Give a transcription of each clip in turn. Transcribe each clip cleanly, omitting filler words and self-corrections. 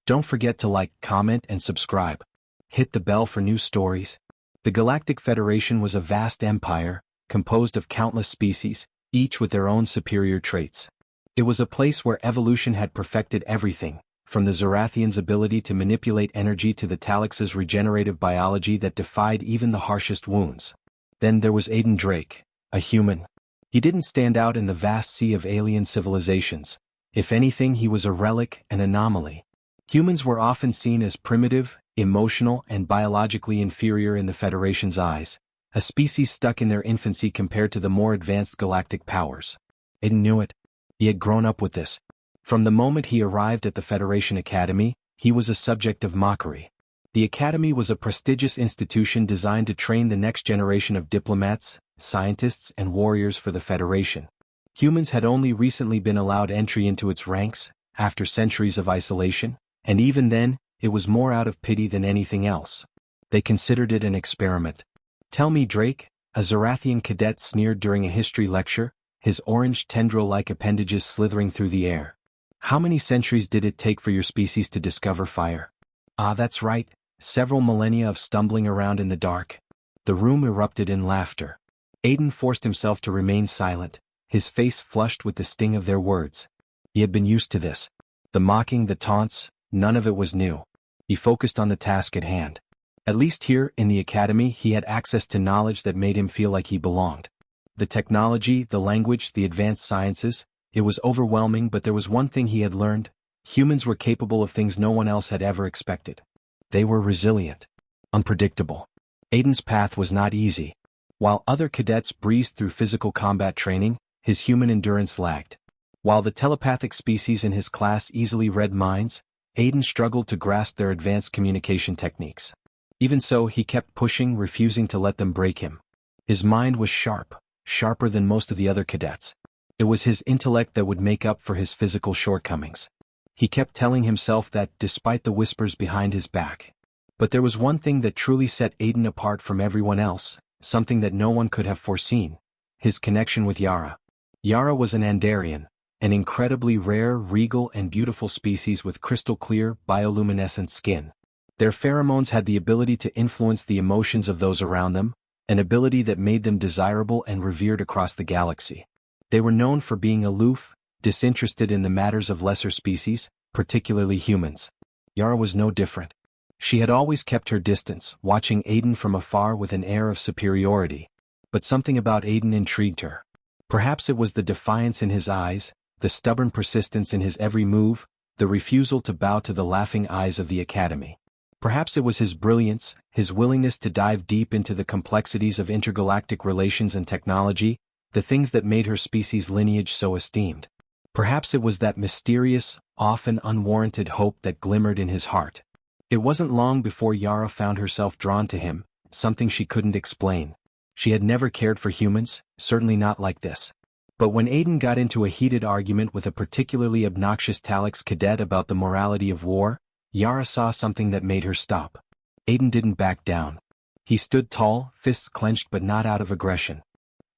Don't forget to like, comment, and subscribe. Hit the bell for new stories. The Galactic Federation was a vast empire, composed of countless species, each with their own superior traits. It was a place where evolution had perfected everything, from the Zorathians' ability to manipulate energy to the Talix's regenerative biology that defied even the harshest wounds. Then there was Aiden Drake, a human. He didn't stand out in the vast sea of alien civilizations. If anything, he was a relic, an anomaly. Humans were often seen as primitive, emotional, and biologically inferior in the Federation's eyes, a species stuck in their infancy compared to the more advanced galactic powers. Aiden knew it. He had grown up with this. From the moment he arrived at the Federation Academy, he was a subject of mockery. The Academy was a prestigious institution designed to train the next generation of diplomats, scientists, and warriors for the Federation. Humans had only recently been allowed entry into its ranks, after centuries of isolation, and even then, it was more out of pity than anything else. They considered it an experiment. "Tell me, Drake," a Zorathian cadet sneered during a history lecture, his orange tendril-like appendages slithering through the air. "How many centuries did it take for your species to discover fire?" "Ah, that's right, several millennia of stumbling around in the dark." The room erupted in laughter. Aiden forced himself to remain silent, his face flushed with the sting of their words. He had been used to this. The mocking, the taunts, none of it was new. He focused on the task at hand. At least here, in the academy, he had access to knowledge that made him feel like he belonged. The technology, the language, the advanced sciences, it was overwhelming, but there was one thing he had learned: humans were capable of things no one else had ever expected. They were resilient, unpredictable. Aiden's path was not easy. While other cadets breezed through physical combat training, his human endurance lagged. While the telepathic species in his class easily read minds, Aiden struggled to grasp their advanced communication techniques. Even so, he kept pushing, refusing to let them break him. His mind was sharp, sharper than most of the other cadets. It was his intellect that would make up for his physical shortcomings. He kept telling himself that, despite the whispers behind his back. But there was one thing that truly set Aiden apart from everyone else, something that no one could have foreseen: his connection with Yara. Yara was an Andarian, an incredibly rare, regal, and beautiful species with crystal-clear, bioluminescent skin. Their pheromones had the ability to influence the emotions of those around them, an ability that made them desirable and revered across the galaxy. They were known for being aloof, disinterested in the matters of lesser species, particularly humans. Yara was no different. She had always kept her distance, watching Aiden from afar with an air of superiority. But something about Aiden intrigued her. Perhaps it was the defiance in his eyes, the stubborn persistence in his every move, the refusal to bow to the laughing eyes of the academy. Perhaps it was his brilliance, his willingness to dive deep into the complexities of intergalactic relations and technology, the things that made her species' lineage so esteemed. Perhaps it was that mysterious, often unwarranted hope that glimmered in his heart. It wasn't long before Yara found herself drawn to him, something she couldn't explain. She had never cared for humans, certainly not like this. But when Aiden got into a heated argument with a particularly obnoxious Talix cadet about the morality of war, Yara saw something that made her stop. Aiden didn't back down. He stood tall, fists clenched but not out of aggression.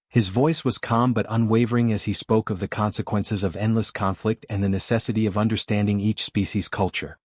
His voice was calm but unwavering as he spoke of the consequences of endless conflict and the necessity of understanding each species' culture.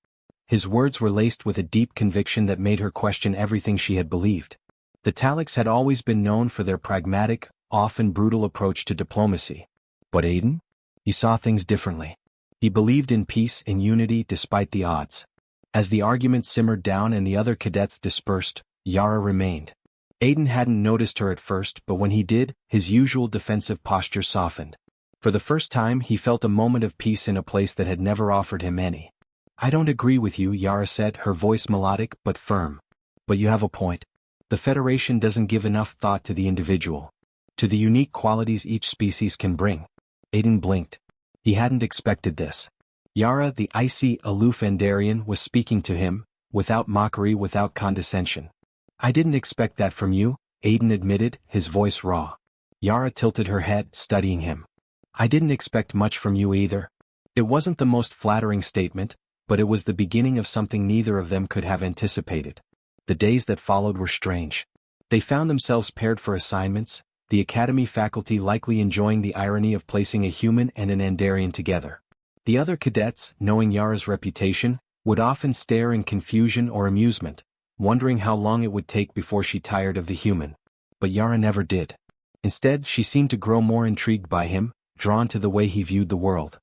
His words were laced with a deep conviction that made her question everything she had believed. The Talix had always been known for their pragmatic, often brutal approach to diplomacy. But Aiden? He saw things differently. He believed in peace and unity despite the odds. As the argument simmered down and the other cadets dispersed, Yara remained. Aiden hadn't noticed her at first, but when he did, his usual defensive posture softened. For the first time, he felt a moment of peace in a place that had never offered him any. "I don't agree with you," Yara said, her voice melodic but firm. "But you have a point. The Federation doesn't give enough thought to the individual, to the unique qualities each species can bring." Aiden blinked. He hadn't expected this. Yara, the icy, aloof Andarian, was speaking to him, without mockery, without condescension. "I didn't expect that from you," Aiden admitted, his voice raw. Yara tilted her head, studying him. "I didn't expect much from you either." It wasn't the most flattering statement, but it was the beginning of something neither of them could have anticipated. The days that followed were strange. They found themselves paired for assignments, the academy faculty likely enjoying the irony of placing a human and an Andarian together. The other cadets, knowing Yara's reputation, would often stare in confusion or amusement, wondering how long it would take before she tired of the human. But Yara never did. Instead, she seemed to grow more intrigued by him, drawn to the way he viewed the world.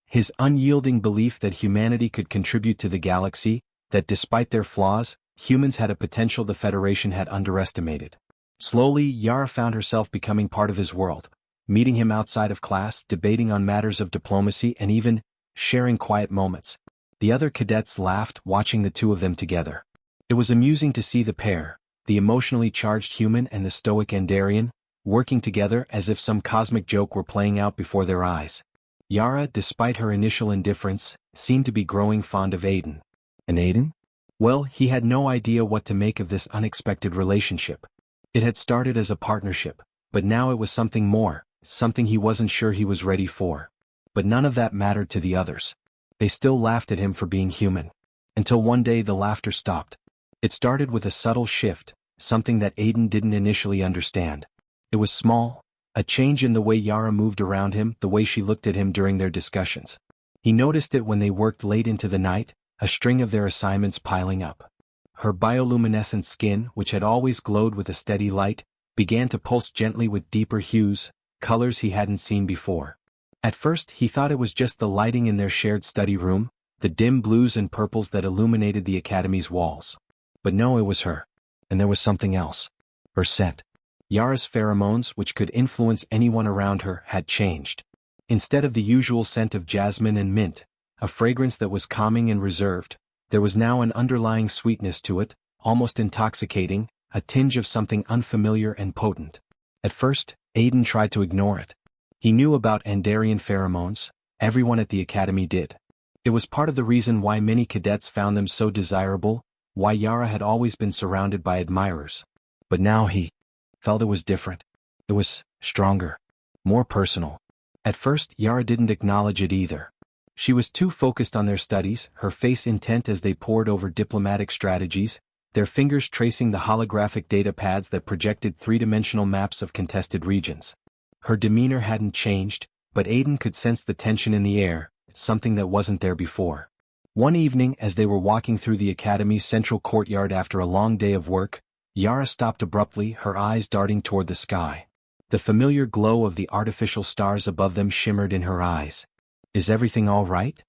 His unyielding belief that humanity could contribute to the galaxy, that despite their flaws, humans had a potential the Federation had underestimated. Slowly, Yara found herself becoming part of his world, meeting him outside of class, debating on matters of diplomacy, and even sharing quiet moments. The other cadets laughed, watching the two of them together. It was amusing to see the pair, the emotionally charged human and the stoic Andarian, working together as if some cosmic joke were playing out before their eyes. Yara, despite her initial indifference, seemed to be growing fond of Aiden. And Aiden? Well, he had no idea what to make of this unexpected relationship. It had started as a partnership, but now it was something more, something he wasn't sure he was ready for. But none of that mattered to the others. They still laughed at him for being human. Until one day the laughter stopped. It started with a subtle shift, something that Aiden didn't initially understand. It was small, a change in the way Yara moved around him, the way she looked at him during their discussions. He noticed it when they worked late into the night, a string of their assignments piling up. Her bioluminescent skin, which had always glowed with a steady light, began to pulse gently with deeper hues, colors he hadn't seen before. At first he thought it was just the lighting in their shared study room, the dim blues and purples that illuminated the academy's walls. But no, it was her. And there was something else. Her scent. Yara's pheromones, which could influence anyone around her, had changed. Instead of the usual scent of jasmine and mint, a fragrance that was calming and reserved, there was now an underlying sweetness to it, almost intoxicating, a tinge of something unfamiliar and potent. At first, Aiden tried to ignore it. He knew about Andarian pheromones, everyone at the academy did. It was part of the reason why many cadets found them so desirable, why Yara had always been surrounded by admirers. But now he felt it was different. It was stronger, more personal. At first, Yara didn't acknowledge it either. She was too focused on their studies, her face intent as they pored over diplomatic strategies, their fingers tracing the holographic data pads that projected three-dimensional maps of contested regions. Her demeanor hadn't changed, but Aiden could sense the tension in the air, something that wasn't there before. One evening, as they were walking through the academy's central courtyard after a long day of work, Yara stopped abruptly, her eyes darting toward the sky. The familiar glow of the artificial stars above them shimmered in her eyes. "Is everything all right?"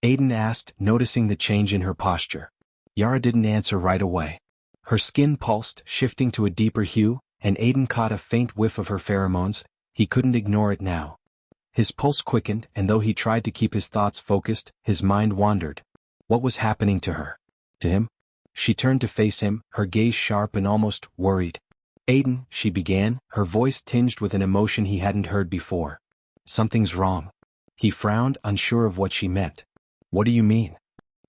Aiden asked, noticing the change in her posture. Yara didn't answer right away. Her skin pulsed, shifting to a deeper hue, and Aiden caught a faint whiff of her pheromones. He couldn't ignore it now. His pulse quickened, and though he tried to keep his thoughts focused, his mind wandered. What was happening to her? To him? She turned to face him, her gaze sharp and almost worried. "Aiden," she began, her voice tinged with an emotion he hadn't heard before. "Something's wrong." He frowned, unsure of what she meant. "What do you mean?"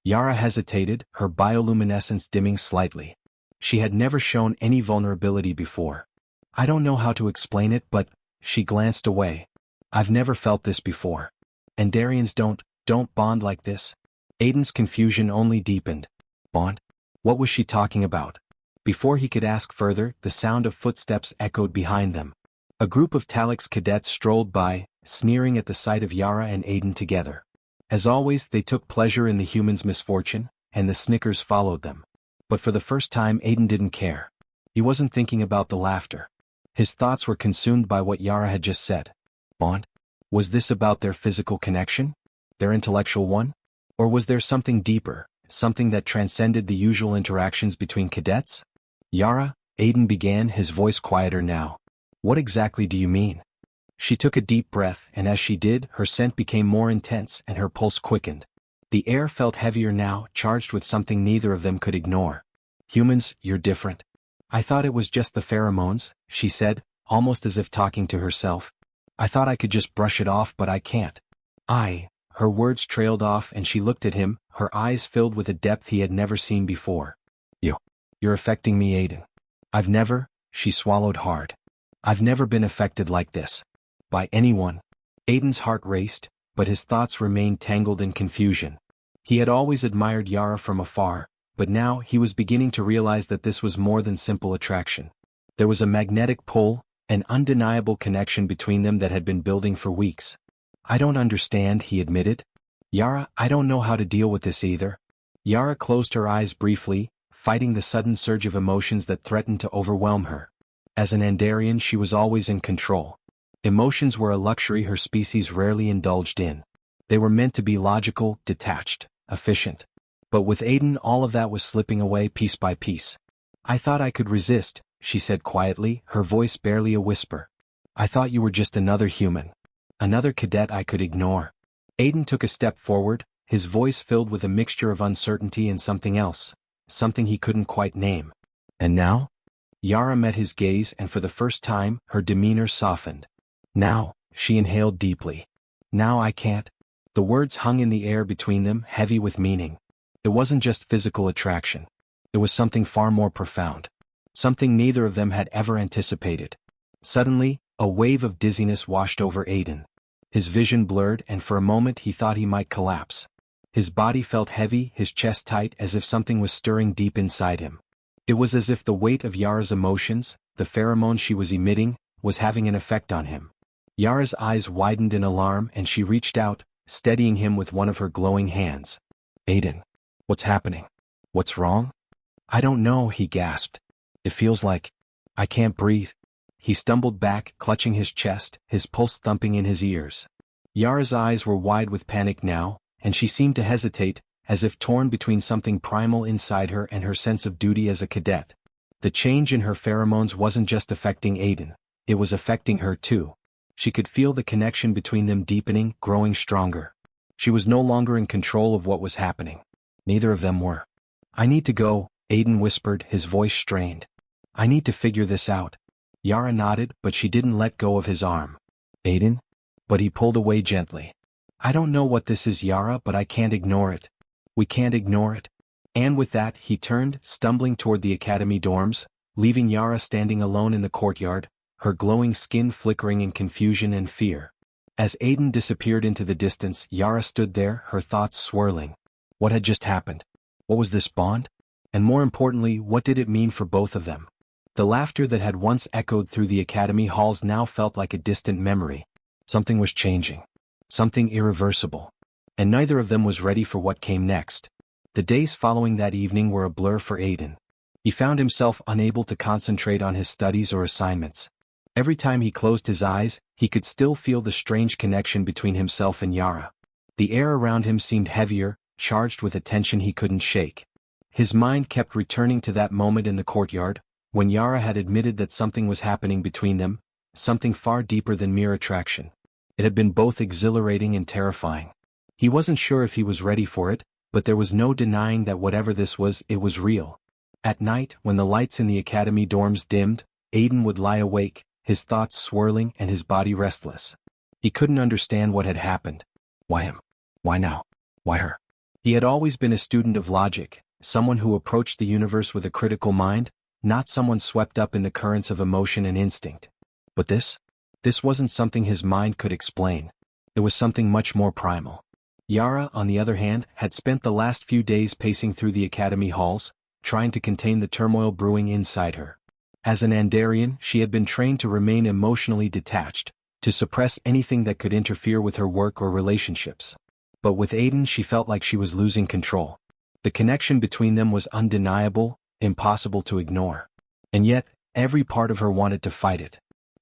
Yara hesitated, her bioluminescence dimming slightly. She had never shown any vulnerability before. "I don't know how to explain it, but..." She glanced away. "I've never felt this before. Andarians don't bond like this." Aiden's confusion only deepened. Bond? What was she talking about? Before he could ask further, the sound of footsteps echoed behind them. A group of Talix cadets strolled by, sneering at the sight of Yara and Aiden together. As always, they took pleasure in the human's misfortune, and the snickers followed them. But for the first time, Aiden didn't care. He wasn't thinking about the laughter. His thoughts were consumed by what Yara had just said. Bond? Was this about their physical connection? Their intellectual one? Or was there something deeper, something that transcended the usual interactions between cadets? "Yara," Aiden began, his voice quieter now. "What exactly do you mean?" She took a deep breath, and as she did, her scent became more intense and her pulse quickened. The air felt heavier now, charged with something neither of them could ignore. "Humans, you're different." "I thought it was just the pheromones," she said, almost as if talking to herself. "I thought I could just brush it off, but I can't." Her words trailed off and she looked at him, her eyes filled with a depth he had never seen before. You're affecting me, Aiden. She swallowed hard. "I've never been affected like this. By anyone." Aiden's heart raced, but his thoughts remained tangled in confusion. He had always admired Yara from afar, but now he was beginning to realize that this was more than simple attraction. There was a magnetic pull, an undeniable connection between them that had been building for weeks. "I don't understand," he admitted. "Yara, I don't know how to deal with this either." Yara closed her eyes briefly, fighting the sudden surge of emotions that threatened to overwhelm her. As an Andarian, she was always in control. Emotions were a luxury her species rarely indulged in. They were meant to be logical, detached, efficient. But with Aiden, all of that was slipping away piece by piece. "I thought I could resist," she said quietly, her voice barely a whisper. "I thought you were just another human. Another cadet I could ignore." Aiden took a step forward, his voice filled with a mixture of uncertainty and something else, something he couldn't quite name. "And now?" Yara met his gaze, and for the first time, her demeanor softened. "Now," she inhaled deeply. "Now I can't." The words hung in the air between them, heavy with meaning. It wasn't just physical attraction. It was something far more profound. Something neither of them had ever anticipated. Suddenly, a wave of dizziness washed over Aiden. His vision blurred, and for a moment he thought he might collapse. His body felt heavy, his chest tight, as if something was stirring deep inside him. It was as if the weight of Yara's emotions, the pheromones she was emitting, was having an effect on him. Yara's eyes widened in alarm, and she reached out, steadying him with one of her glowing hands. "Aiden, what's happening? What's wrong?" "I don't know," he gasped. "It feels like I can't breathe." He stumbled back, clutching his chest, his pulse thumping in his ears. Yara's eyes were wide with panic now, and she seemed to hesitate, as if torn between something primal inside her and her sense of duty as a cadet. The change in her pheromones wasn't just affecting Aiden, it was affecting her too. She could feel the connection between them deepening, growing stronger. She was no longer in control of what was happening. Neither of them were. "I need to go," Aiden whispered, his voice strained. "I need to figure this out." Yara nodded, but she didn't let go of his arm. "Aiden?" But he pulled away gently. "I don't know what this is, Yara, but I can't ignore it. We can't ignore it." And with that, he turned, stumbling toward the academy dorms, leaving Yara standing alone in the courtyard, her glowing skin flickering in confusion and fear. As Aiden disappeared into the distance, Yara stood there, her thoughts swirling. What had just happened? What was this bond? And more importantly, what did it mean for both of them? The laughter that had once echoed through the academy halls now felt like a distant memory. Something was changing. Something irreversible. And neither of them was ready for what came next. The days following that evening were a blur for Aiden. He found himself unable to concentrate on his studies or assignments. Every time he closed his eyes, he could still feel the strange connection between himself and Yara. The air around him seemed heavier, charged with a tension he couldn't shake. His mind kept returning to that moment in the courtyard, when Yara had admitted that something was happening between them, something far deeper than mere attraction. It had been both exhilarating and terrifying. He wasn't sure if he was ready for it, but there was no denying that whatever this was, it was real. At night, when the lights in the academy dorms dimmed, Aiden would lie awake, his thoughts swirling and his body restless. He couldn't understand what had happened. Why him? Why now? Why her? He had always been a student of logic, someone who approached the universe with a critical mind, not someone swept up in the currents of emotion and instinct. But this wasn't something his mind could explain. It was something much more primal. Yara, on the other hand, had spent the last few days pacing through the academy halls, trying to contain the turmoil brewing inside her. As an Andarian, she had been trained to remain emotionally detached, to suppress anything that could interfere with her work or relationships. But with Aiden, she felt like she was losing control. The connection between them was undeniable, impossible to ignore. And yet, every part of her wanted to fight it.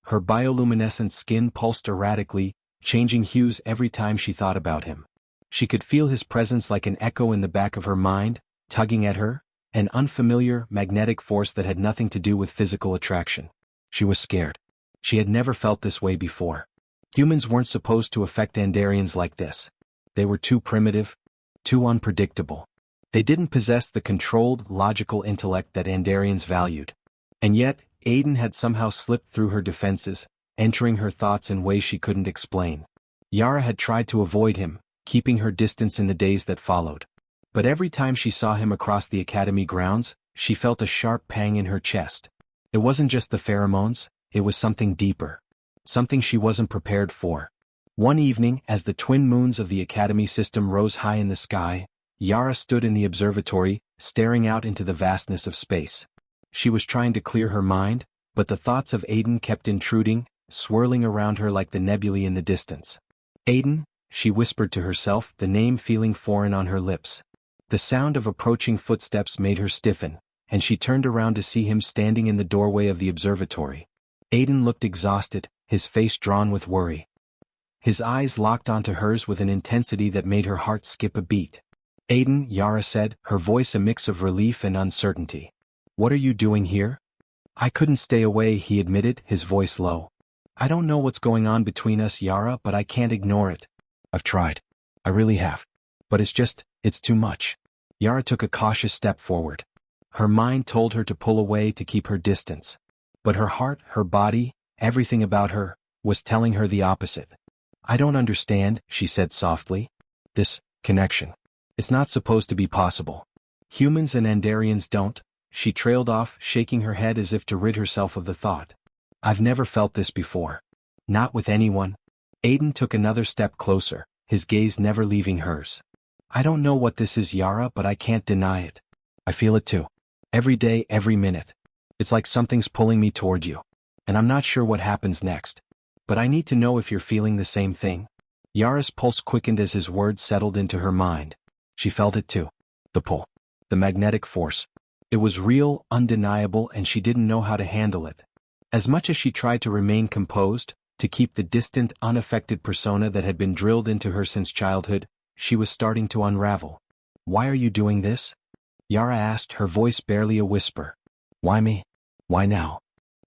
Her bioluminescent skin pulsed erratically, changing hues every time she thought about him. She could feel his presence like an echo in the back of her mind, tugging at her, an unfamiliar, magnetic force that had nothing to do with physical attraction. She was scared. She had never felt this way before. Humans weren't supposed to affect Andarians like this. They were too primitive, too unpredictable. They didn't possess the controlled, logical intellect that Andarians valued. And yet, Aiden had somehow slipped through her defenses, entering her thoughts in ways she couldn't explain. Yara had tried to avoid him, keeping her distance in the days that followed. But every time she saw him across the academy grounds, she felt a sharp pang in her chest. It wasn't just the pheromones, it was something deeper. Something she wasn't prepared for. One evening, as the twin moons of the academy system rose high in the sky, Yara stood in the observatory, staring out into the vastness of space. She was trying to clear her mind, but the thoughts of Aiden kept intruding, swirling around her like the nebulae in the distance. "Aiden," she whispered to herself, the name feeling foreign on her lips. The sound of approaching footsteps made her stiffen, and she turned around to see him standing in the doorway of the observatory. Aiden looked exhausted, his face drawn with worry. His eyes locked onto hers with an intensity that made her heart skip a beat. "Aiden," Yara said, her voice a mix of relief and uncertainty. "What are you doing here?" "I couldn't stay away," he admitted, his voice low. "I don't know what's going on between us, Yara, but I can't ignore it. I've tried. I really have. But it's too much." Yara took a cautious step forward. Her mind told her to pull away to keep her distance. But her heart, her body, everything about her, was telling her the opposite. "I don't understand," she said softly. "This connection. It's not supposed to be possible. Humans and Andarians don't." She trailed off, shaking her head as if to rid herself of the thought. "I've never felt this before. Not with anyone." Aiden took another step closer, his gaze never leaving hers. "I don't know what this is, Yara, but I can't deny it. I feel it too. Every day, every minute. It's like something's pulling me toward you. And I'm not sure what happens next. But I need to know if you're feeling the same thing." Yara's pulse quickened as his words settled into her mind. She felt it too. The pull. The magnetic force. It was real, undeniable, and she didn't know how to handle it. As much as she tried to remain composed, to keep the distant, unaffected persona that had been drilled into her since childhood, she was starting to unravel. "Why are you doing this?" Yara asked, her voice barely a whisper. "Why me? Why now?"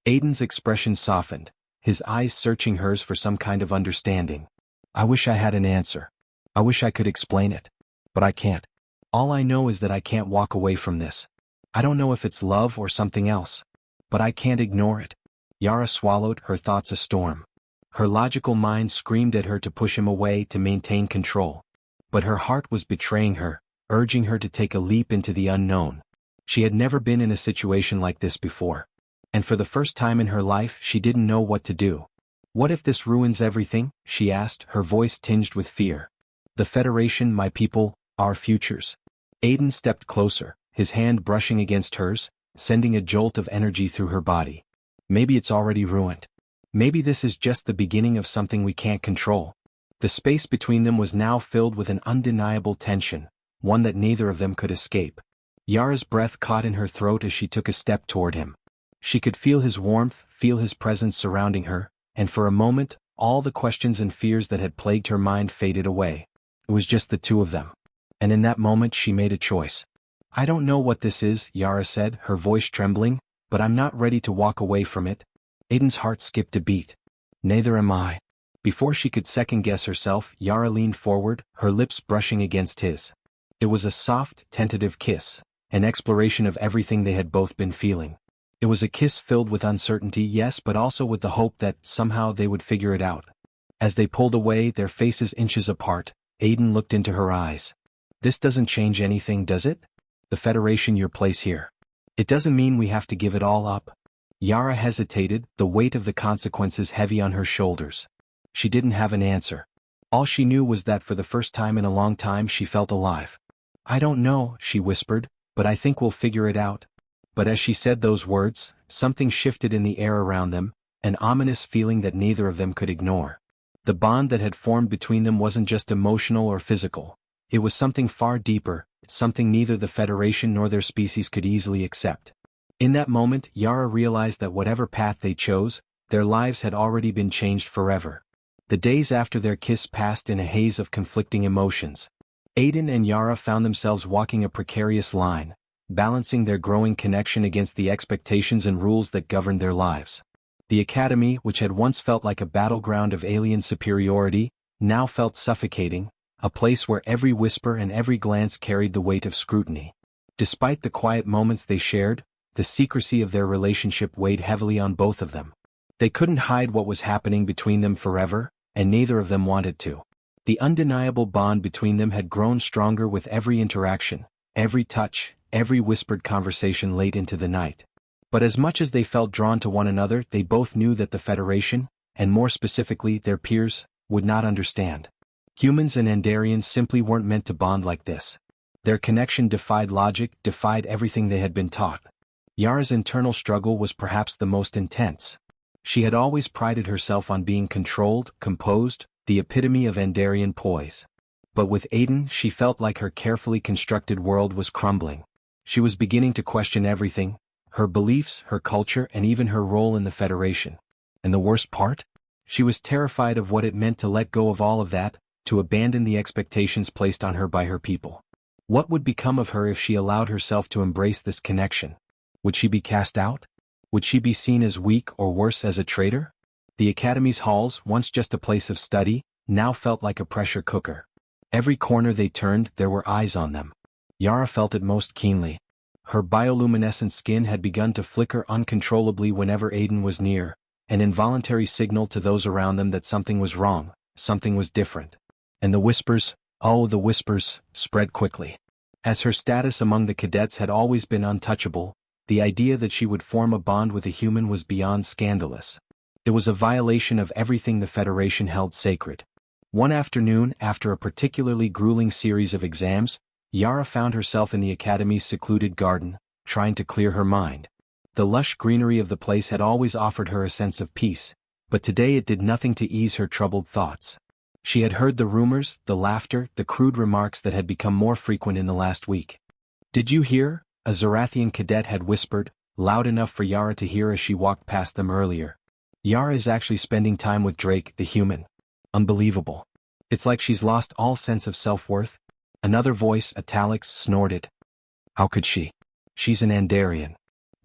Aiden's expression softened, his eyes searching hers for some kind of understanding. "I wish I had an answer. I wish I could explain it. But I can't. All I know is that I can't walk away from this. I don't know if it's love or something else. But I can't ignore it." Yara swallowed, her thoughts a storm. Her logical mind screamed at her to push him away to maintain control. But her heart was betraying her, urging her to take a leap into the unknown. She had never been in a situation like this before. And for the first time in her life, she didn't know what to do. "What if this ruins everything?" she asked, her voice tinged with fear. "The Federation, my people, our futures." Aiden stepped closer, his hand brushing against hers, sending a jolt of energy through her body. "Maybe it's already ruined. Maybe this is just the beginning of something we can't control." The space between them was now filled with an undeniable tension, one that neither of them could escape. Yara's breath caught in her throat as she took a step toward him. She could feel his warmth, feel his presence surrounding her, and for a moment, all the questions and fears that had plagued her mind faded away. It was just the two of them. And in that moment she made a choice. "I don't know what this is," Yara said, her voice trembling, "but I'm not ready to walk away from it." Aiden's heart skipped a beat. "Neither am I." Before she could second-guess herself, Yara leaned forward, her lips brushing against his. It was a soft, tentative kiss, an exploration of everything they had both been feeling. It was a kiss filled with uncertainty, yes, but also with the hope that, somehow, they would figure it out. As they pulled away, their faces inches apart, Aiden looked into her eyes. "This doesn't change anything, does it? The Federation, your place here. It doesn't mean we have to give it all up." Yara hesitated, the weight of the consequences heavy on her shoulders. She didn't have an answer. All she knew was that for the first time in a long time she felt alive. "I don't know," she whispered, "but I think we'll figure it out." But as she said those words, something shifted in the air around them, an ominous feeling that neither of them could ignore. The bond that had formed between them wasn't just emotional or physical. It was something far deeper, something neither the Federation nor their species could easily accept. In that moment, Yara realized that whatever path they chose, their lives had already been changed forever. The days after their kiss passed in a haze of conflicting emotions. Aiden and Yara found themselves walking a precarious line, balancing their growing connection against the expectations and rules that governed their lives. The academy, which had once felt like a battleground of alien superiority, now felt suffocating, a place where every whisper and every glance carried the weight of scrutiny. Despite the quiet moments they shared, the secrecy of their relationship weighed heavily on both of them. They couldn't hide what was happening between them forever, and neither of them wanted to. The undeniable bond between them had grown stronger with every interaction, every touch, every whispered conversation late into the night. But as much as they felt drawn to one another, they both knew that the Federation, and more specifically their peers, would not understand. Humans and Andarians simply weren't meant to bond like this. Their connection defied logic, defied everything they had been taught. Yara's internal struggle was perhaps the most intense. She had always prided herself on being controlled, composed, the epitome of Andarian poise. But with Aiden, she felt like her carefully constructed world was crumbling. She was beginning to question everything, her beliefs, her culture, and even her role in the Federation. And the worst part? She was terrified of what it meant to let go of all of that, to abandon the expectations placed on her by her people. What would become of her if she allowed herself to embrace this connection? Would she be cast out? Would she be seen as weak or worse as a traitor? The Academy's halls, once just a place of study, now felt like a pressure cooker. Every corner they turned, there were eyes on them. Yara felt it most keenly. Her bioluminescent skin had begun to flicker uncontrollably whenever Aiden was near, an involuntary signal to those around them that something was wrong, something was different. And the whispers, oh the whispers, spread quickly. As her status among the cadets had always been untouchable, the idea that she would form a bond with a human was beyond scandalous. It was a violation of everything the Federation held sacred. One afternoon, after a particularly grueling series of exams, Yara found herself in the Academy's secluded garden, trying to clear her mind. The lush greenery of the place had always offered her a sense of peace, but today it did nothing to ease her troubled thoughts. She had heard the rumors, the laughter, the crude remarks that had become more frequent in the last week. "Did you hear?" a Zarathian cadet had whispered, loud enough for Yara to hear as she walked past them earlier. "Yara is actually spending time with Drake, the human. Unbelievable. It's like she's lost all sense of self-worth." Another voice, italics, snorted. "How could she? She's an Andarian.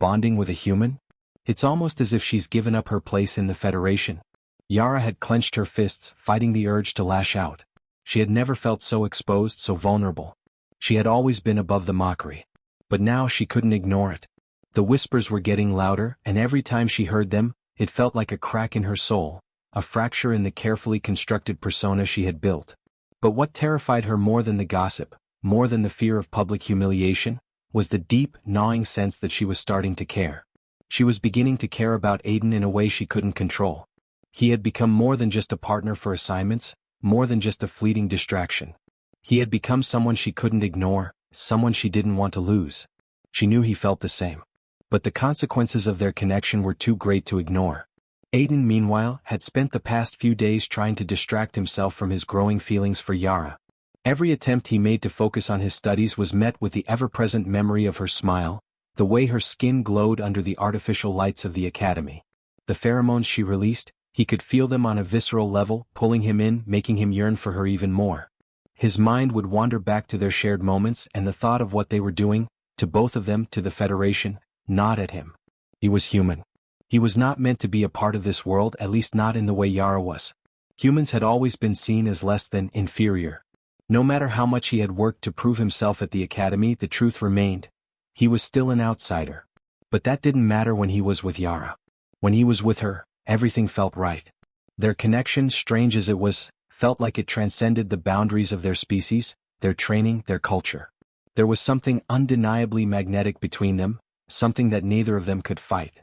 Bonding with a human? It's almost as if she's given up her place in the Federation." Yara had clenched her fists, fighting the urge to lash out. She had never felt so exposed, so vulnerable. She had always been above the mockery. But now she couldn't ignore it. The whispers were getting louder, and every time she heard them, it felt like a crack in her soul, a fracture in the carefully constructed persona she had built. But what terrified her more than the gossip, more than the fear of public humiliation, was the deep, gnawing sense that she was starting to care. She was beginning to care about Aiden in a way she couldn't control. He had become more than just a partner for assignments, more than just a fleeting distraction. He had become someone she couldn't ignore, someone she didn't want to lose. She knew he felt the same. But the consequences of their connection were too great to ignore. Aiden, meanwhile, had spent the past few days trying to distract himself from his growing feelings for Yara. Every attempt he made to focus on his studies was met with the ever-present memory of her smile, the way her skin glowed under the artificial lights of the Academy. The pheromones she released, he could feel them on a visceral level, pulling him in, making him yearn for her even more. His mind would wander back to their shared moments and the thought of what they were doing, to both of them, to the Federation, not at him. He was human. He was not meant to be a part of this world, at least not in the way Yara was. Humans had always been seen as less than, inferior. No matter how much he had worked to prove himself at the Academy, the truth remained. He was still an outsider. But that didn't matter when he was with Yara. When he was with her, everything felt right. Their connection, strange as it was, felt like it transcended the boundaries of their species, their training, their culture. There was something undeniably magnetic between them, something that neither of them could fight.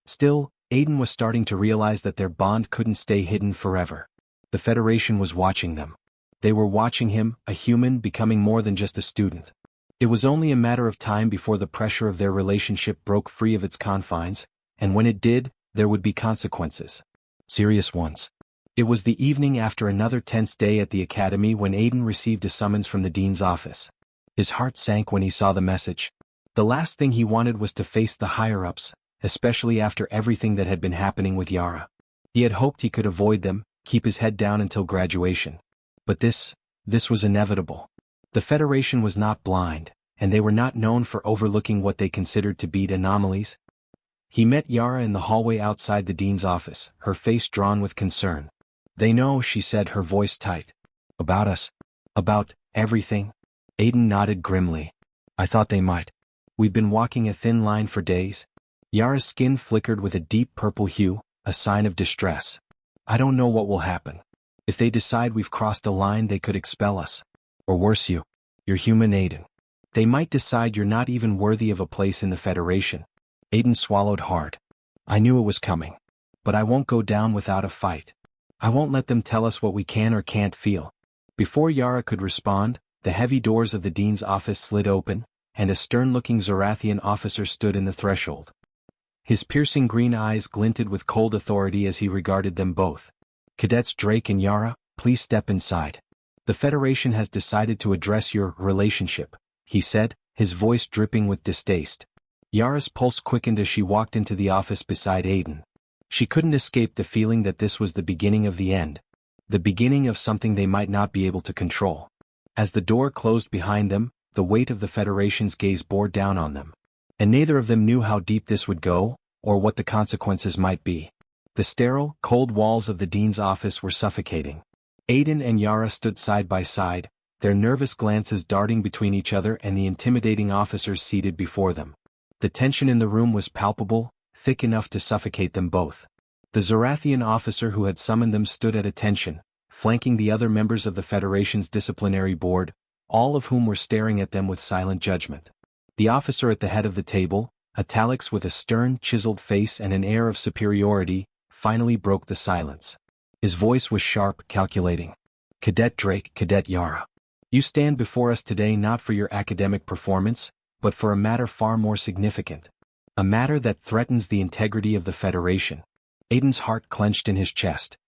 Still, Aiden was starting to realize that their bond couldn't stay hidden forever. The Federation was watching them. They were watching him, a human, becoming more than just a student. It was only a matter of time before the pressure of their relationship broke free of its confines, and when it did, there would be consequences. Serious ones. It was the evening after another tense day at the Academy when Aiden received a summons from the dean's office. His heart sank when he saw the message. The last thing he wanted was to face the higher-ups, especially after everything that had been happening with Yara. He had hoped he could avoid them, keep his head down until graduation. But this was inevitable. The Federation was not blind, and they were not known for overlooking what they considered to be anomalies. He met Yara in the hallway outside the dean's office, her face drawn with concern. "They know," she said, her voice tight. "About us? About everything?" Aiden nodded grimly. "I thought they might. We've been walking a thin line for days." Yara's skin flickered with a deep purple hue, a sign of distress. "I don't know what will happen. If they decide we've crossed a line, they could expel us. Or worse, you're human, Aiden. They might decide you're not even worthy of a place in the Federation." Aiden swallowed hard. "I knew it was coming. But I won't go down without a fight. I won't let them tell us what we can or can't feel." Before Yara could respond, the heavy doors of the dean's office slid open, and a stern-looking Zarathian officer stood in the threshold. His piercing green eyes glinted with cold authority as he regarded them both. "Cadets Drake and Yara, please step inside." The Federation has decided to address your relationship, he said, his voice dripping with distaste. Yara's pulse quickened as she walked into the office beside Aiden. She couldn't escape the feeling that this was the beginning of the end. The beginning of something they might not be able to control. As the door closed behind them, the weight of the Federation's gaze bore down on them. And neither of them knew how deep this would go, or what the consequences might be. The sterile, cold walls of the dean's office were suffocating. Aiden and Yara stood side by side, their nervous glances darting between each other and the intimidating officers seated before them. The tension in the room was palpable, thick enough to suffocate them both. The Zarathian officer who had summoned them stood at attention, flanking the other members of the Federation's disciplinary board, all of whom were staring at them with silent judgment. The officer at the head of the table, Italix with a stern, chiseled face and an air of superiority, finally broke the silence. His voice was sharp, calculating. "Cadet Drake, Cadet Yara. You stand before us today not for your academic performance, but for a matter far more significant. A matter that threatens the integrity of the Federation." Aiden's heart clenched in his chest.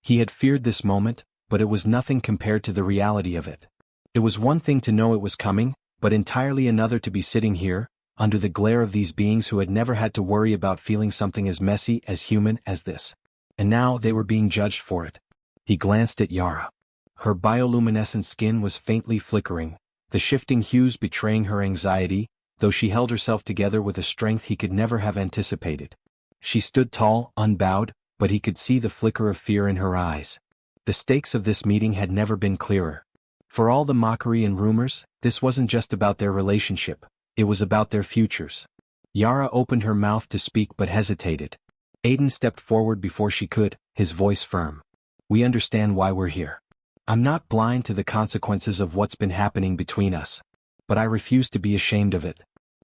He had feared this moment, but it was nothing compared to the reality of it. It was one thing to know it was coming, but entirely another to be sitting here, under the glare of these beings who had never had to worry about feeling something as messy, as human as this. And now they were being judged for it. He glanced at Yara. Her bioluminescent skin was faintly flickering, the shifting hues betraying her anxiety, though she held herself together with a strength he could never have anticipated. She stood tall, unbowed, but he could see the flicker of fear in her eyes. The stakes of this meeting had never been clearer. For all the mockery and rumors, this wasn't just about their relationship, it was about their futures. Yara opened her mouth to speak but hesitated. Aiden stepped forward before she could, his voice firm. "We understand why we're here. I'm not blind to the consequences of what's been happening between us. But I refuse to be ashamed of it.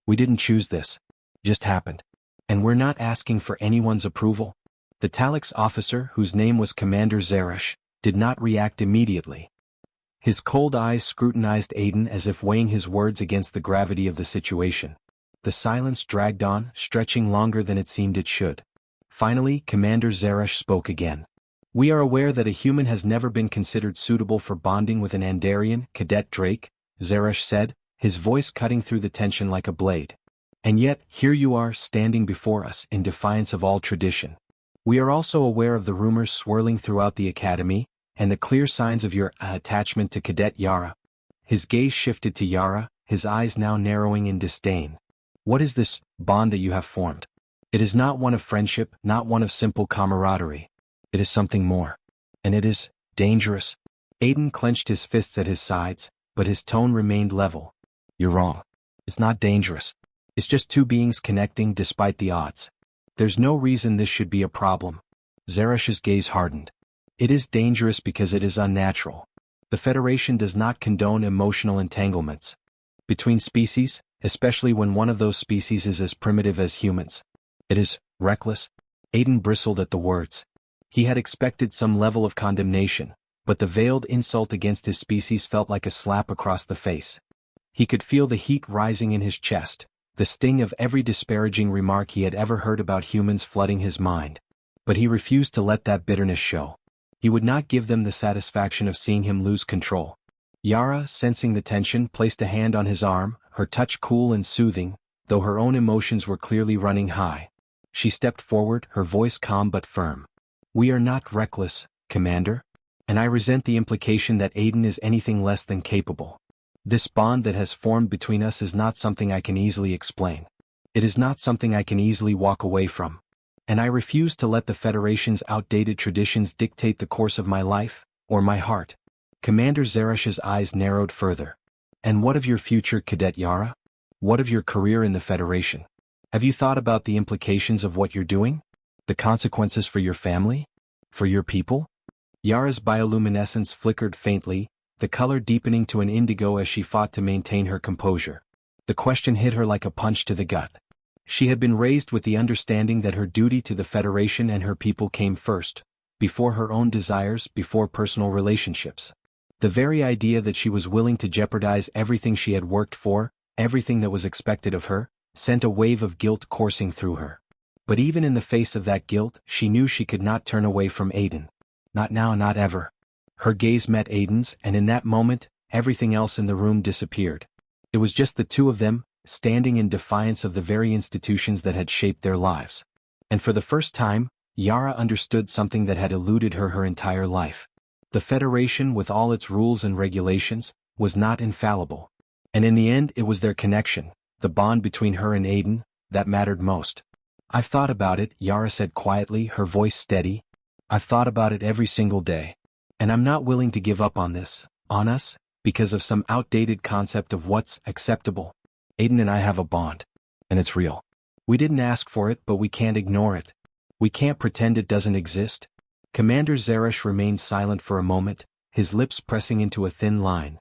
We didn't choose this. It just happened. And we're not asking for anyone's approval." The Talix officer, whose name was Commander Zeresh, did not react immediately. His cold eyes scrutinized Aiden as if weighing his words against the gravity of the situation. The silence dragged on, stretching longer than it seemed it should. Finally, Commander Zeresh spoke again. "We are aware that a human has never been considered suitable for bonding with an Andarian, Cadet Drake," Zeresh said, his voice cutting through the tension like a blade. "And yet, here you are, standing before us, in defiance of all tradition. We are also aware of the rumors swirling throughout the Academy, and the clear signs of your attachment to Cadet Yara." His gaze shifted to Yara, his eyes now narrowing in disdain. "What is this bond that you have formed? It is not one of friendship, not one of simple camaraderie. It is something more. And it is dangerous." Aiden clenched his fists at his sides, but his tone remained level. "You're wrong. It's not dangerous. It's just two beings connecting despite the odds. There's no reason this should be a problem." Zeresh's gaze hardened. "It is dangerous because it is unnatural. The Federation does not condone emotional entanglements between species, especially when one of those species is as primitive as humans. It is reckless." Aiden bristled at the words. He had expected some level of condemnation, but the veiled insult against his species felt like a slap across the face. He could feel the heat rising in his chest, the sting of every disparaging remark he had ever heard about humans flooding his mind. But he refused to let that bitterness show. He would not give them the satisfaction of seeing him lose control. Yara, sensing the tension, placed a hand on his arm, her touch cool and soothing, though her own emotions were clearly running high. She stepped forward, her voice calm but firm. "We are not reckless, Commander. And I resent the implication that Aiden is anything less than capable. This bond that has formed between us is not something I can easily explain. It is not something I can easily walk away from. And I refuse to let the Federation's outdated traditions dictate the course of my life, or my heart." Commander Zeresh's eyes narrowed further. "And what of your future, Cadet Yara? What of your career in the Federation? Have you thought about the implications of what you're doing? The consequences for your family? For your people?" Yara's bioluminescence flickered faintly, the color deepening to an indigo as she fought to maintain her composure. The question hit her like a punch to the gut. She had been raised with the understanding that her duty to the Federation and her people came first, before her own desires, before personal relationships. The very idea that she was willing to jeopardize everything she had worked for, everything that was expected of her, sent a wave of guilt coursing through her. But even in the face of that guilt, she knew she could not turn away from Aiden. Not now, not ever. Her gaze met Aiden's, and in that moment, everything else in the room disappeared. It was just the two of them, standing in defiance of the very institutions that had shaped their lives. And for the first time, Yara understood something that had eluded her entire life. The Federation, with all its rules and regulations, was not infallible. And in the end, it was their connection, the bond between her and Aiden, that mattered most. "I've thought about it," Yara said quietly, her voice steady. "I've thought about it every single day. And I'm not willing to give up on us, because of some outdated concept of what's acceptable. Aiden and I have a bond. And it's real. We didn't ask for it, but we can't ignore it. We can't pretend it doesn't exist." Commander Zeresh remained silent for a moment, his lips pressing into a thin line.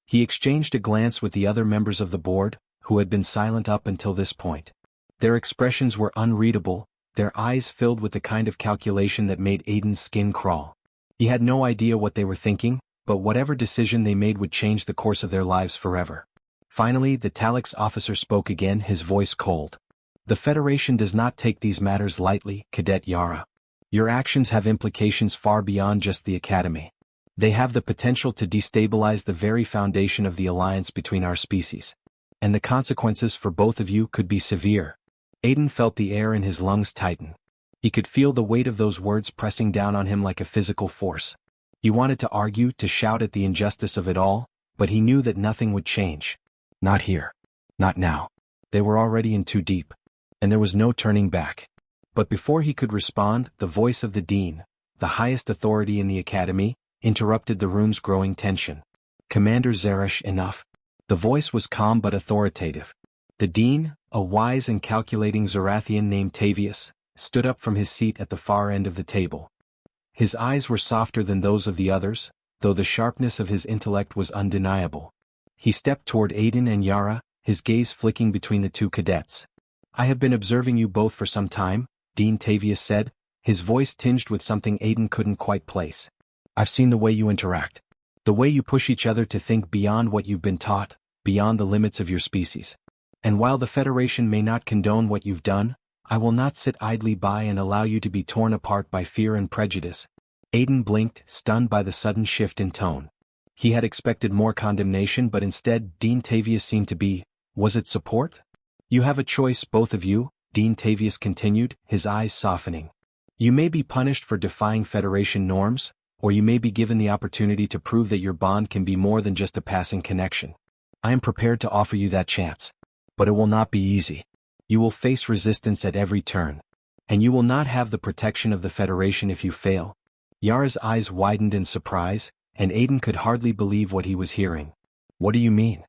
He exchanged a glance with the other members of the board, who had been silent up until this point. Their expressions were unreadable, their eyes filled with the kind of calculation that made Aiden's skin crawl. He had no idea what they were thinking, but whatever decision they made would change the course of their lives forever. Finally, the Talix officer spoke again, his voice cold. "The Federation does not take these matters lightly, Cadet Yara. Your actions have implications far beyond just the Academy. They have the potential to destabilize the very foundation of the alliance between our species. And the consequences for both of you could be severe." Aiden felt the air in his lungs tighten. He could feel the weight of those words pressing down on him like a physical force. He wanted to argue, to shout at the injustice of it all, but he knew that nothing would change. Not here. Not now. They were already in too deep. And there was no turning back. But before he could respond, the voice of the Dean, the highest authority in the Academy, interrupted the room's growing tension. "Commander Zeresh, enough." The voice was calm but authoritative. The Dean, a wise and calculating Zerathian named Tavius, stood up from his seat at the far end of the table. His eyes were softer than those of the others, though the sharpness of his intellect was undeniable. He stepped toward Aiden and Yara, his gaze flicking between the two cadets. "I have been observing you both for some time," Dean Tavius said, his voice tinged with something Aiden couldn't quite place. "I've seen the way you interact. The way you push each other to think beyond what you've been taught, beyond the limits of your species. And while the Federation may not condone what you've done, I will not sit idly by and allow you to be torn apart by fear and prejudice." Aiden blinked, stunned by the sudden shift in tone. He had expected more condemnation, but instead Dean Tavius seemed to be, was it support? "You have a choice, both of you," Dean Tavius continued, his eyes softening. "You may be punished for defying Federation norms, or you may be given the opportunity to prove that your bond can be more than just a passing connection. I am prepared to offer you that chance. But it will not be easy. You will face resistance at every turn. And you will not have the protection of the Federation if you fail." Yara's eyes widened in surprise, and Aiden could hardly believe what he was hearing. "What do you mean?"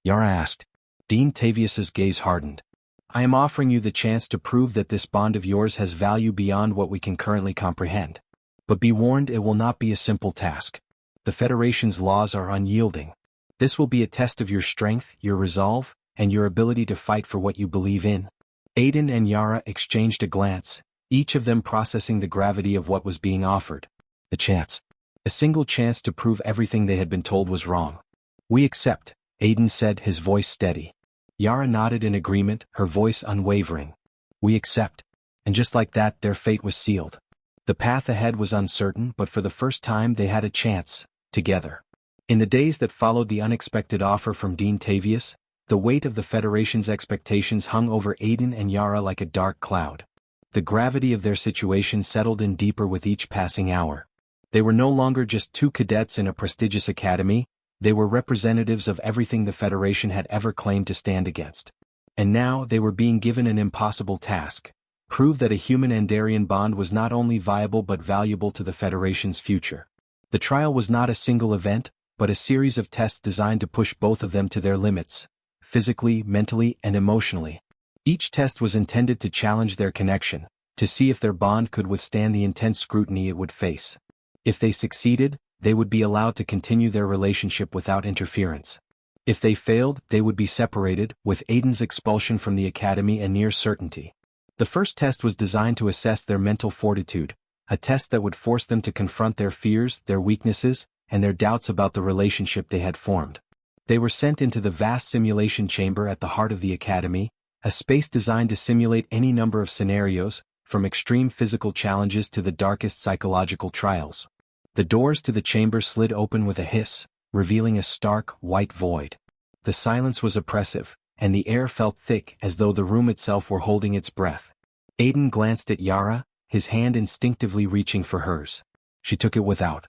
Yara asked. Dean Tavius's gaze hardened. "I am offering you the chance to prove that this bond of yours has value beyond what we can currently comprehend. But be warned, it will not be a simple task. The Federation's laws are unyielding. This will be a test of your strength, your resolve, and your ability to fight for what you believe in." Aiden and Yara exchanged a glance, each of them processing the gravity of what was being offered. A chance. A single chance to prove everything they had been told was wrong. "We accept," Aiden said, his voice steady. Yara nodded in agreement, her voice unwavering. "We accept." And just like that, their fate was sealed. The path ahead was uncertain, but for the first time they had a chance, together. In the days that followed the unexpected offer from Dean Tavius, the weight of the Federation's expectations hung over Aiden and Yara like a dark cloud. The gravity of their situation settled in deeper with each passing hour. They were no longer just two cadets in a prestigious academy, they were representatives of everything the Federation had ever claimed to stand against. And now they were being given an impossible task: prove that a human-Andarian bond was not only viable but valuable to the Federation's future. The trial was not a single event, but a series of tests designed to push both of them to their limits, physically, mentally, and emotionally. Each test was intended to challenge their connection, to see if their bond could withstand the intense scrutiny it would face. If they succeeded, they would be allowed to continue their relationship without interference. If they failed, they would be separated, with Aiden's expulsion from the academy a near certainty. The first test was designed to assess their mental fortitude, a test that would force them to confront their fears, their weaknesses, and their doubts about the relationship they had formed. They were sent into the vast simulation chamber at the heart of the academy, a space designed to simulate any number of scenarios, from extreme physical challenges to the darkest psychological trials. The doors to the chamber slid open with a hiss, revealing a stark, white void. The silence was oppressive, and the air felt thick as though the room itself were holding its breath. Aiden glanced at Yara, his hand instinctively reaching for hers. She took it without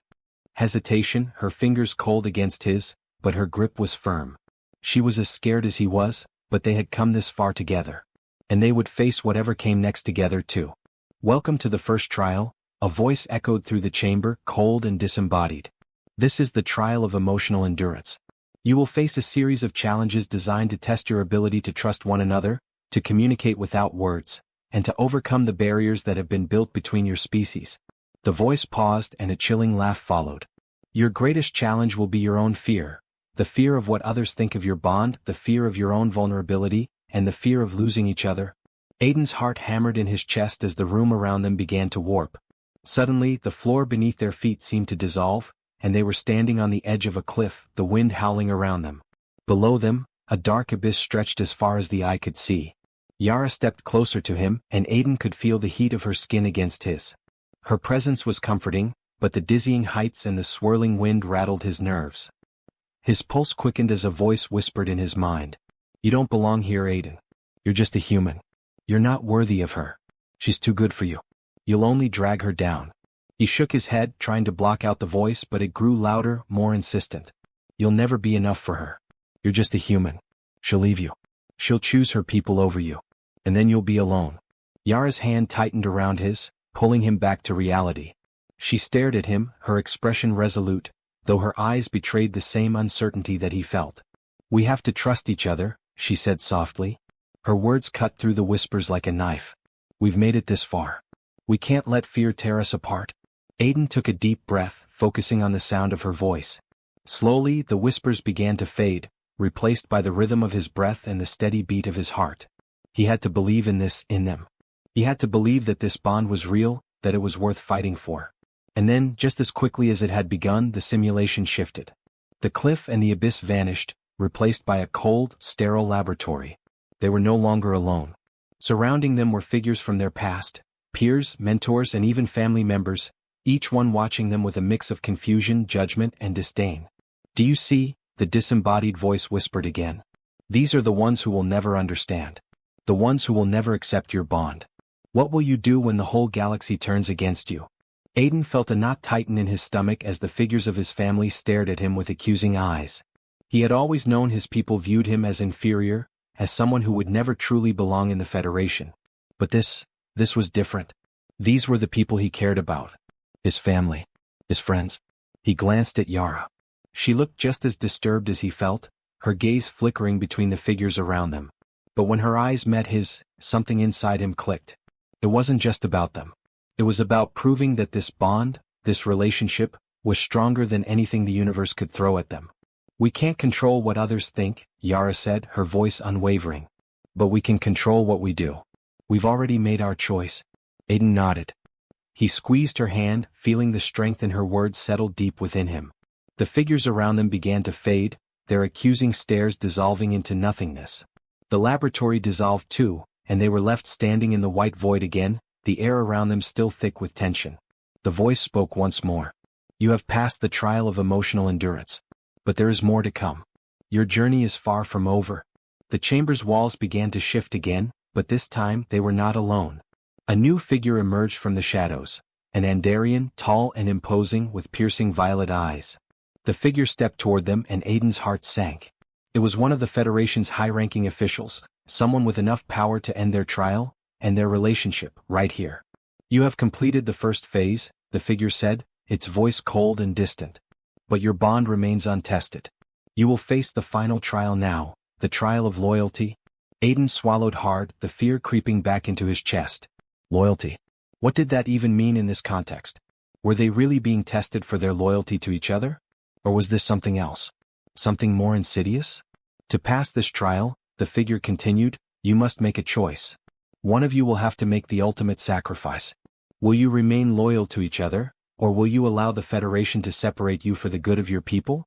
hesitation, her fingers cold against his, but her grip was firm. She was as scared as he was, but they had come this far together. And they would face whatever came next together too. "Welcome to the first trial," a voice echoed through the chamber, cold and disembodied. "This is the trial of emotional endurance. You will face a series of challenges designed to test your ability to trust one another, to communicate without words, and to overcome the barriers that have been built between your species." The voice paused and a chilling laugh followed. "Your greatest challenge will be your own fear. The fear of what others think of your bond, the fear of your own vulnerability, and the fear of losing each other." Aiden's heart hammered in his chest as the room around them began to warp. Suddenly, the floor beneath their feet seemed to dissolve, and they were standing on the edge of a cliff, the wind howling around them. Below them, a dark abyss stretched as far as the eye could see. Yara stepped closer to him, and Aiden could feel the heat of her skin against his. Her presence was comforting, but the dizzying heights and the swirling wind rattled his nerves. His pulse quickened as a voice whispered in his mind. "You don't belong here, Aiden. You're just a human. You're not worthy of her. She's too good for you. You'll only drag her down." He shook his head, trying to block out the voice, but it grew louder, more insistent. "You'll never be enough for her. You're just a human. She'll leave you. She'll choose her people over you. And then you'll be alone." Yara's hand tightened around his, pulling him back to reality. She stared at him, her expression resolute, though her eyes betrayed the same uncertainty that he felt. "We have to trust each other," she said softly. Her words cut through the whispers like a knife. "We've made it this far. We can't let fear tear us apart." Aiden took a deep breath, focusing on the sound of her voice. Slowly, the whispers began to fade, replaced by the rhythm of his breath and the steady beat of his heart. He had to believe in them. He had to believe that this bond was real, that it was worth fighting for. And then, just as quickly as it had begun, the simulation shifted. The cliff and the abyss vanished, replaced by a cold, sterile laboratory. They were no longer alone. Surrounding them were figures from their past, peers, mentors, and even family members, each one watching them with a mix of confusion, judgment, and disdain. "Do you see?" the disembodied voice whispered again. "These are the ones who will never understand. The ones who will never accept your bond. What will you do when the whole galaxy turns against you?" Aiden felt a knot tighten in his stomach as the figures of his family stared at him with accusing eyes. He had always known his people viewed him as inferior, as someone who would never truly belong in the Federation. But this was different. These were the people he cared about. His family. His friends. He glanced at Yara. She looked just as disturbed as he felt, her gaze flickering between the figures around them. But when her eyes met his, something inside him clicked. It wasn't just about them. It was about proving that this bond, this relationship, was stronger than anything the universe could throw at them. "We can't control what others think," Yara said, her voice unwavering. "But we can control what we do. We've already made our choice." Aiden nodded. He squeezed her hand, feeling the strength in her words settle deep within him. The figures around them began to fade, their accusing stares dissolving into nothingness. The laboratory dissolved too, and they were left standing in the white void again, the air around them still thick with tension. The voice spoke once more. "You have passed the trial of emotional endurance. But there is more to come. Your journey is far from over." The chamber's walls began to shift again, but this time they were not alone. A new figure emerged from the shadows, an Andarian, tall and imposing with piercing violet eyes. The figure stepped toward them and Aiden's heart sank. It was one of the Federation's high-ranking officials, someone with enough power to end their trial, and their relationship, right here. "You have completed the first phase," the figure said, its voice cold and distant. "But your bond remains untested. You will face the final trial now, the trial of loyalty." Aiden swallowed hard, the fear creeping back into his chest. Loyalty. What did that even mean in this context? Were they really being tested for their loyalty to each other? Or was this something else? Something more insidious? "To pass this trial," the figure continued, "you must make a choice. One of you will have to make the ultimate sacrifice. Will you remain loyal to each other, or will you allow the Federation to separate you for the good of your people?"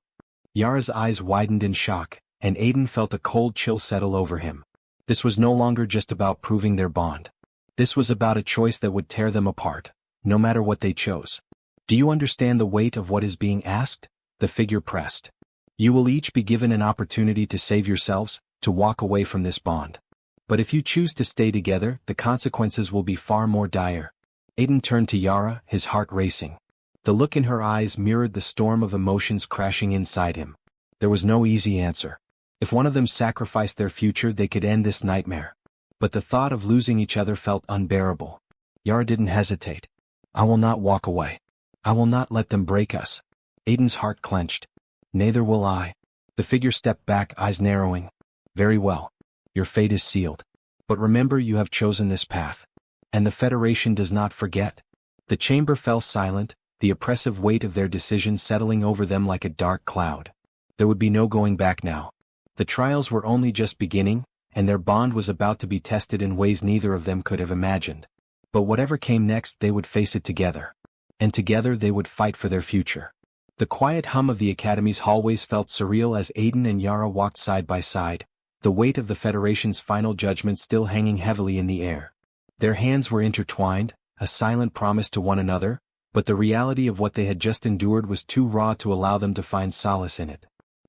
Yara's eyes widened in shock, and Aiden felt a cold chill settle over him. This was no longer just about proving their bond. This was about a choice that would tear them apart, no matter what they chose. Do you understand the weight of what is being asked? The figure pressed. You will each be given an opportunity to save yourselves, to walk away from this bond. But if you choose to stay together, the consequences will be far more dire. Aiden turned to Yara, his heart racing. The look in her eyes mirrored the storm of emotions crashing inside him. There was no easy answer. If one of them sacrificed their future, they could end this nightmare. But the thought of losing each other felt unbearable. Yara didn't hesitate. I will not walk away. I will not let them break us. Aiden's heart clenched. Neither will I. The figure stepped back, eyes narrowing. Very well. Your fate is sealed. But remember, you have chosen this path. And the Federation does not forget. The chamber fell silent, the oppressive weight of their decision settling over them like a dark cloud. There would be no going back now. The trials were only just beginning, and their bond was about to be tested in ways neither of them could have imagined. But whatever came next, they would face it together. And together they would fight for their future. The quiet hum of the Academy's hallways felt surreal as Aiden and Yara walked side by side, the weight of the Federation's final judgment still hanging heavily in the air. Their hands were intertwined, a silent promise to one another, but the reality of what they had just endured was too raw to allow them to find solace in it.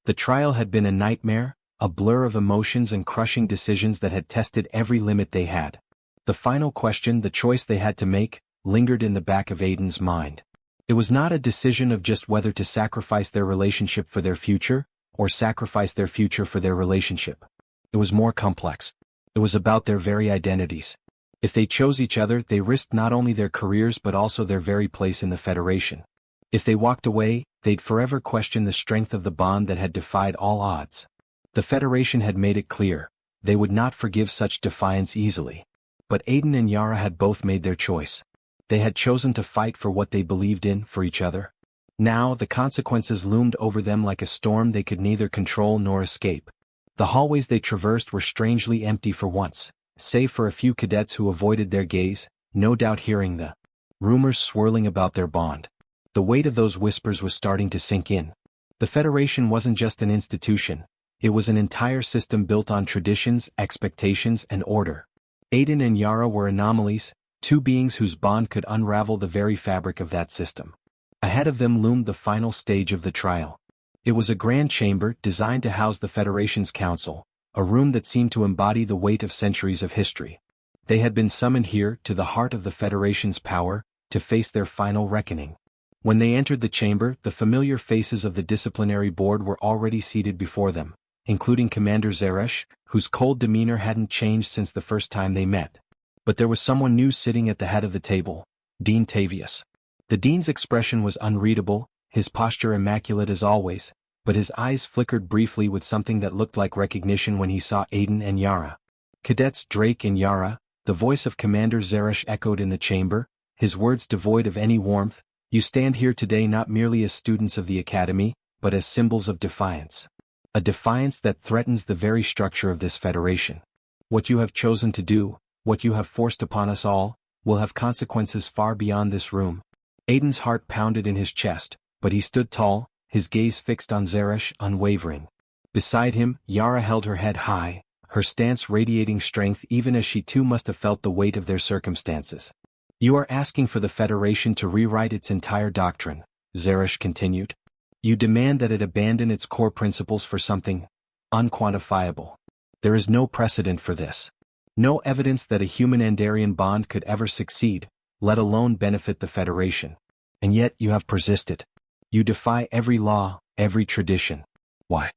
The trial had been a nightmare, a blur of emotions and crushing decisions that had tested every limit they had. The final question, the choice they had to make, lingered in the back of Aiden's mind. It was not a decision of just whether to sacrifice their relationship for their future, or sacrifice their future for their relationship. It was more complex. It was about their very identities. If they chose each other, they risked not only their careers but also their very place in the Federation. If they walked away, they'd forever question the strength of the bond that had defied all odds. The Federation had made it clear, they would not forgive such defiance easily. But Aiden and Yara had both made their choice. They had chosen to fight for what they believed in, for each other. Now, the consequences loomed over them like a storm they could neither control nor escape. The hallways they traversed were strangely empty for once, save for a few cadets who avoided their gaze, no doubt hearing the rumors swirling about their bond. The weight of those whispers was starting to sink in. The Federation wasn't just an institution, it was an entire system built on traditions, expectations, and order. Aiden and Yara were anomalies, two beings whose bond could unravel the very fabric of that system. Ahead of them loomed the final stage of the trial. It was a grand chamber designed to house the Federation's council, a room that seemed to embody the weight of centuries of history. They had been summoned here, to the heart of the Federation's power, to face their final reckoning. When they entered the chamber, the familiar faces of the disciplinary board were already seated before them, including Commander Zeresh, whose cold demeanor hadn't changed since the first time they met. But there was someone new sitting at the head of the table, Dean Tavius. The Dean's expression was unreadable, his posture immaculate as always, but his eyes flickered briefly with something that looked like recognition when he saw Aiden and Yara. Cadets Drake and Yara, the voice of Commander Zeresh echoed in the chamber, his words devoid of any warmth, you stand here today not merely as students of the Academy, but as symbols of defiance. A defiance that threatens the very structure of this Federation. What you have chosen to do, what you have forced upon us all, will have consequences far beyond this room. Aiden's heart pounded in his chest, but he stood tall, his gaze fixed on Zeresh, unwavering. Beside him, Yara held her head high, her stance radiating strength even as she too must have felt the weight of their circumstances. You are asking for the Federation to rewrite its entire doctrine, Zeresh continued. You demand that it abandon its core principles for something unquantifiable. There is no precedent for this. No evidence that a human-Andarian bond could ever succeed, let alone benefit the Federation. And yet you have persisted. You defy every law, every tradition. Why?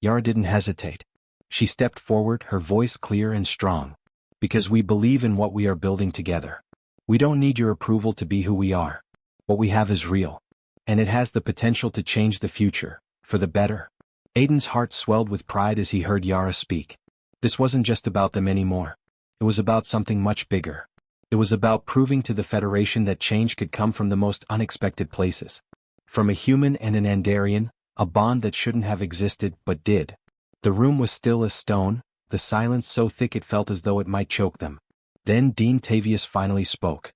Yara didn't hesitate. She stepped forward, her voice clear and strong. Because we believe in what we are building together. We don't need your approval to be who we are. What we have is real. And it has the potential to change the future, for the better. Aiden's heart swelled with pride as he heard Yara speak. This wasn't just about them anymore. It was about something much bigger. It was about proving to the Federation that change could come from the most unexpected places. From a human and an Andarian, a bond that shouldn't have existed but did. The room was still as stone, the silence so thick it felt as though it might choke them. Then Dean Tavius finally spoke.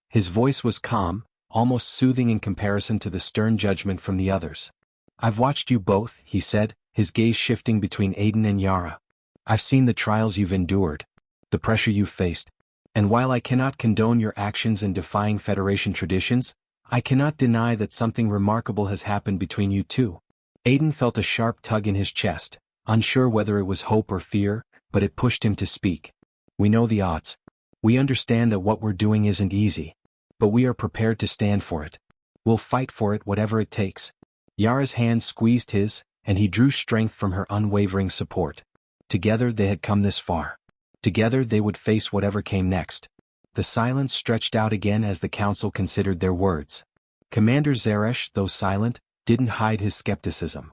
His voice was calm, almost soothing in comparison to the stern judgment from the others. I've watched you both, he said, his gaze shifting between Aiden and Yara. I've seen the trials you've endured, the pressure you've faced, and while I cannot condone your actions in defying Federation traditions, I cannot deny that something remarkable has happened between you two. Aiden felt a sharp tug in his chest, unsure whether it was hope or fear, but it pushed him to speak. We know the odds. We understand that what we're doing isn't easy. But we are prepared to stand for it. We'll fight for it whatever it takes. Yara's hand squeezed his, and he drew strength from her unwavering support. Together they had come this far. Together they would face whatever came next. The silence stretched out again as the council considered their words. Commander Zeresh, though silent, didn't hide his skepticism.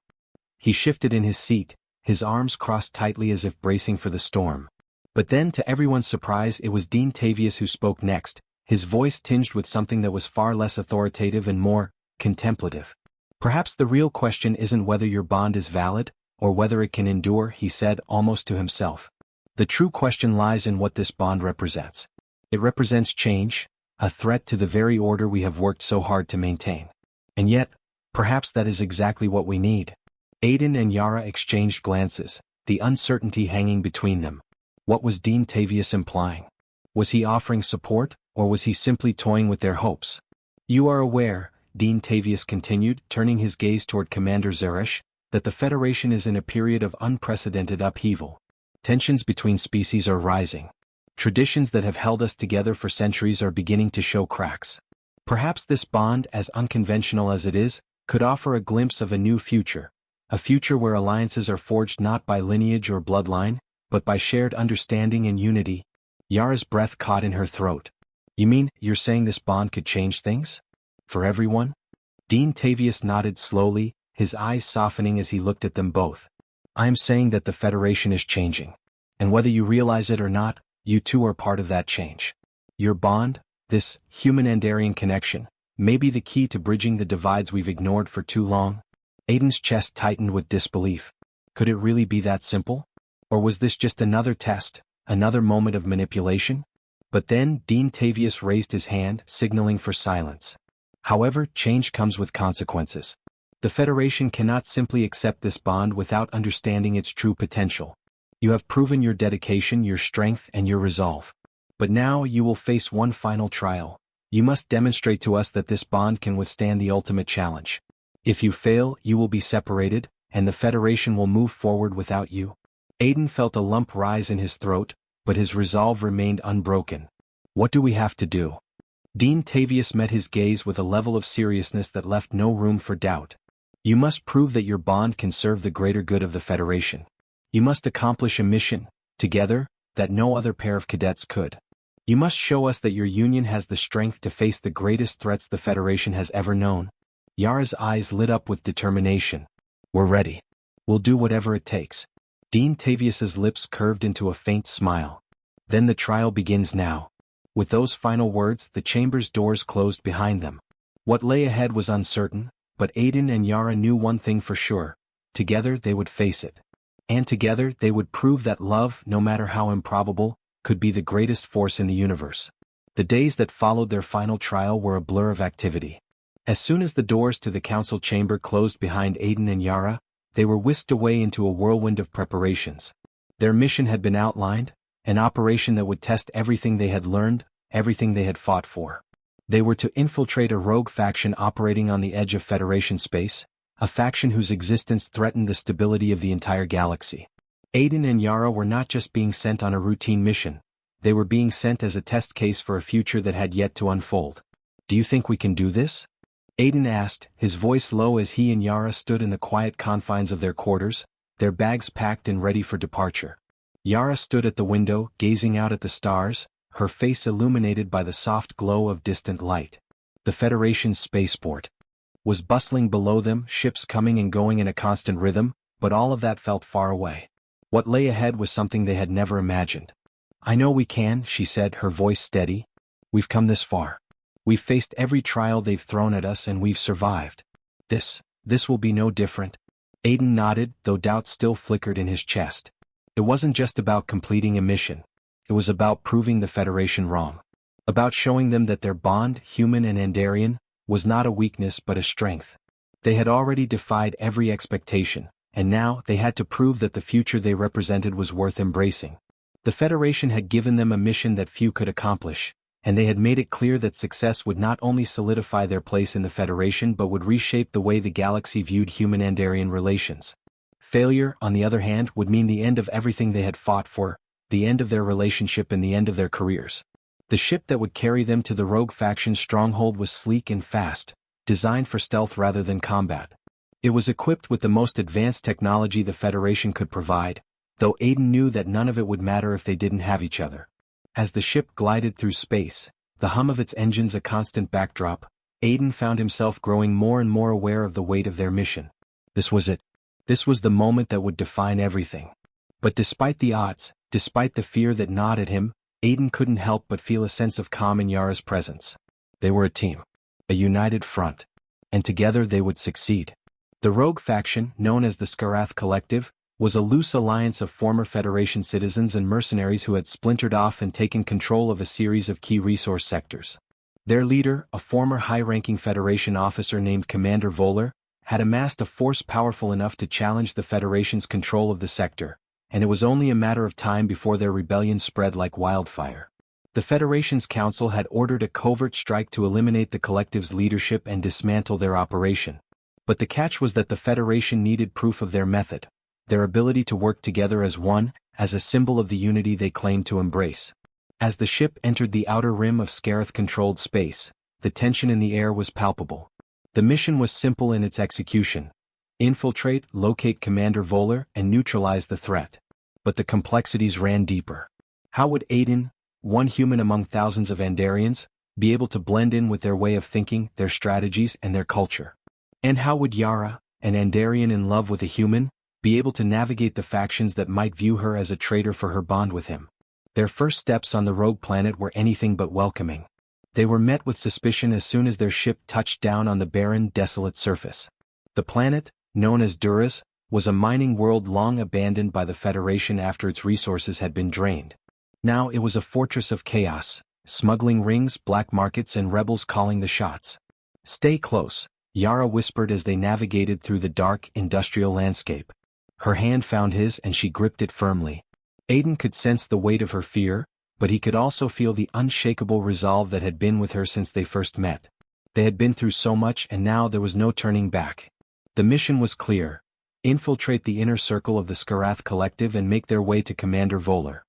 He shifted in his seat, his arms crossed tightly as if bracing for the storm. But then, to everyone's surprise, it was Dean Tavius who spoke next, his voice tinged with something that was far less authoritative and more contemplative. Perhaps the real question isn't whether your bond is valid, or whether it can endure, he said, almost to himself. The true question lies in what this bond represents. It represents change, a threat to the very order we have worked so hard to maintain. And yet, perhaps that is exactly what we need. Aiden and Yara exchanged glances, the uncertainty hanging between them. What was Dean Tavius implying? Was he offering support, or was he simply toying with their hopes? You are aware, Dean Tavius continued, turning his gaze toward Commander Zeresh, that the Federation is in a period of unprecedented upheaval. Tensions between species are rising. Traditions that have held us together for centuries are beginning to show cracks. Perhaps this bond, as unconventional as it is, could offer a glimpse of a new future. A future where alliances are forged not by lineage or bloodline, but by shared understanding and unity. Yara's breath caught in her throat. You mean, you're saying this bond could change things? For everyone? Dean Tavius nodded slowly, his eyes softening as he looked at them both. I am saying that the Federation is changing. And whether you realize it or not, you too are part of that change. Your bond, this human-Andarian connection, may be the key to bridging the divides we've ignored for too long. Aiden's chest tightened with disbelief. Could it really be that simple? Or was this just another test, another moment of manipulation? But then Dean Tavius raised his hand, signaling for silence. However, change comes with consequences. The Federation cannot simply accept this bond without understanding its true potential. You have proven your dedication, your strength, and your resolve. But now you will face one final trial. You must demonstrate to us that this bond can withstand the ultimate challenge. If you fail, you will be separated, and the Federation will move forward without you. Aiden felt a lump rise in his throat, but his resolve remained unbroken. What do we have to do? Dean Tavius met his gaze with a level of seriousness that left no room for doubt. You must prove that your bond can serve the greater good of the Federation. You must accomplish a mission, together, that no other pair of cadets could. You must show us that your union has the strength to face the greatest threats the Federation has ever known. Yara's eyes lit up with determination. We're ready. We'll do whatever it takes. Dean Tavius's lips curved into a faint smile. Then the trial begins now. With those final words, the chamber's doors closed behind them. What lay ahead was uncertain, but Aiden and Yara knew one thing for sure. Together they would face it. And together they would prove that love, no matter how improbable, could be the greatest force in the universe. The days that followed their final trial were a blur of activity. As soon as the doors to the council chamber closed behind Aiden and Yara, they were whisked away into a whirlwind of preparations. Their mission had been outlined, an operation that would test everything they had learned, everything they had fought for. They were to infiltrate a rogue faction operating on the edge of Federation space, a faction whose existence threatened the stability of the entire galaxy. Aiden and Yara were not just being sent on a routine mission, they were being sent as a test case for a future that had yet to unfold. Do you think we can do this? Aiden asked, his voice low as he and Yara stood in the quiet confines of their quarters, their bags packed and ready for departure. Yara stood at the window, gazing out at the stars, her face illuminated by the soft glow of distant light. The Federation's spaceport was bustling below them, ships coming and going in a constant rhythm, but all of that felt far away. What lay ahead was something they had never imagined. I know we can, she said, her voice steady. We've come this far. We've faced every trial they've thrown at us and we've survived. This will be no different. Aiden nodded, though doubt still flickered in his chest. It wasn't just about completing a mission. It was about proving the Federation wrong. About showing them that their bond, human and Andarian, was not a weakness but a strength. They had already defied every expectation, and now they had to prove that the future they represented was worth embracing. The Federation had given them a mission that few could accomplish, and they had made it clear that success would not only solidify their place in the Federation but would reshape the way the galaxy viewed human-Andarian relations. Failure, on the other hand, would mean the end of everything they had fought for, the end of their relationship and the end of their careers. The ship that would carry them to the rogue faction's stronghold was sleek and fast, designed for stealth rather than combat. It was equipped with the most advanced technology the Federation could provide, though Aiden knew that none of it would matter if they didn't have each other. As the ship glided through space, the hum of its engines a constant backdrop, Aiden found himself growing more and more aware of the weight of their mission. This was it. This was the moment that would define everything. But despite the odds, despite the fear that gnawed at him, Aiden couldn't help but feel a sense of calm in Yara's presence. They were a team. A united front. And together they would succeed. The rogue faction, known as the Skarath Collective, was a loose alliance of former Federation citizens and mercenaries who had splintered off and taken control of a series of key resource sectors. Their leader, a former high-ranking Federation officer named Commander Voller, had amassed a force powerful enough to challenge the Federation's control of the sector, and it was only a matter of time before their rebellion spread like wildfire. The Federation's council had ordered a covert strike to eliminate the Collective's leadership and dismantle their operation. But the catch was that the Federation needed proof of their method, their ability to work together as one, as a symbol of the unity they claimed to embrace. As the ship entered the outer rim of Skarath-controlled space, the tension in the air was palpable. The mission was simple in its execution. Infiltrate, locate Commander Voller, and neutralize the threat. But the complexities ran deeper. How would Aiden, one human among thousands of Andarians, be able to blend in with their way of thinking, their strategies, and their culture? And how would Yara, an Andarian in love with a human, be able to navigate the factions that might view her as a traitor for her bond with him? Their first steps on the rogue planet were anything but welcoming. They were met with suspicion as soon as their ship touched down on the barren, desolate surface. The planet, known as Duras, was a mining world long abandoned by the Federation after its resources had been drained. Now it was a fortress of chaos, smuggling rings, black markets, and rebels calling the shots. "Stay close," Yara whispered as they navigated through the dark, industrial landscape. Her hand found his and she gripped it firmly. Aiden could sense the weight of her fear, but he could also feel the unshakable resolve that had been with her since they first met. They had been through so much and now there was no turning back. The mission was clear. Infiltrate the inner circle of the Skarath Collective and make their way to Commander Voller.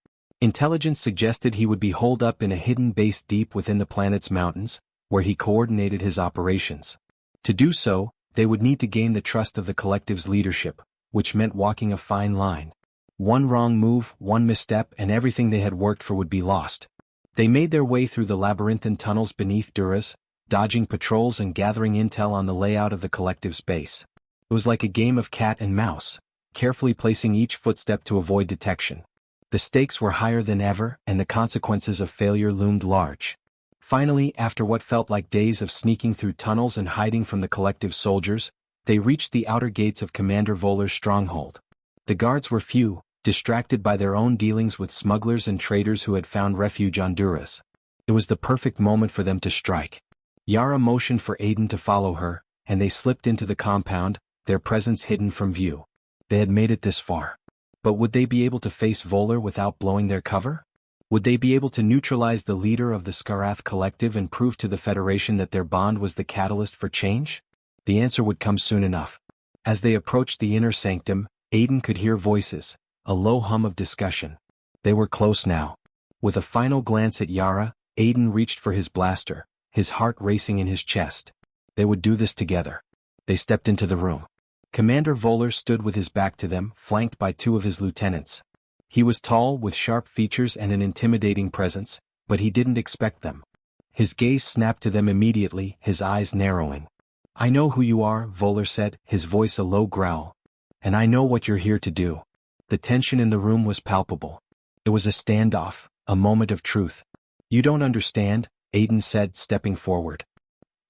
Intelligence suggested he would be holed up in a hidden base deep within the planet's mountains, where he coordinated his operations. To do so, they would need to gain the trust of the Collective's leadership, which meant walking a fine line. One wrong move, one misstep, and everything they had worked for would be lost. They made their way through the labyrinthine tunnels beneath Duras, dodging patrols and gathering intel on the layout of the Collective's base. It was like a game of cat and mouse, carefully placing each footstep to avoid detection. The stakes were higher than ever, and the consequences of failure loomed large. Finally, after what felt like days of sneaking through tunnels and hiding from the Collective soldiers, they reached the outer gates of Commander Voller's stronghold. The guards were few, distracted by their own dealings with smugglers and traders who had found refuge on Duras. It was the perfect moment for them to strike. Yara motioned for Aiden to follow her, and they slipped into the compound, their presence hidden from view. They had made it this far. But would they be able to face Voller without blowing their cover? Would they be able to neutralize the leader of the Skarath Collective and prove to the Federation that their bond was the catalyst for change? The answer would come soon enough. As they approached the inner sanctum, Aiden could hear voices, a low hum of discussion. They were close now. With a final glance at Yara, Aiden reached for his blaster, his heart racing in his chest. They would do this together. They stepped into the room. Commander Voller stood with his back to them, flanked by two of his lieutenants. He was tall, with sharp features and an intimidating presence, but he didn't expect them. His gaze snapped to them immediately, his eyes narrowing. "I know who you are," Voller said, his voice a low growl. "And I know what you're here to do." The tension in the room was palpable. It was a standoff, a moment of truth. "You don't understand," Aiden said, stepping forward.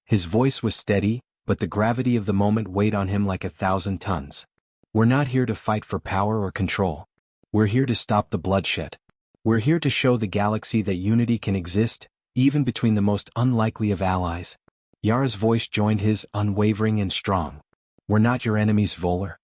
His voice was steady, but the gravity of the moment weighed on him like 1,000 tons. "We're not here to fight for power or control. We're here to stop the bloodshed. We're here to show the galaxy that unity can exist, even between the most unlikely of allies." Yara's voice joined his, unwavering and strong. "We're not your enemies, Voller.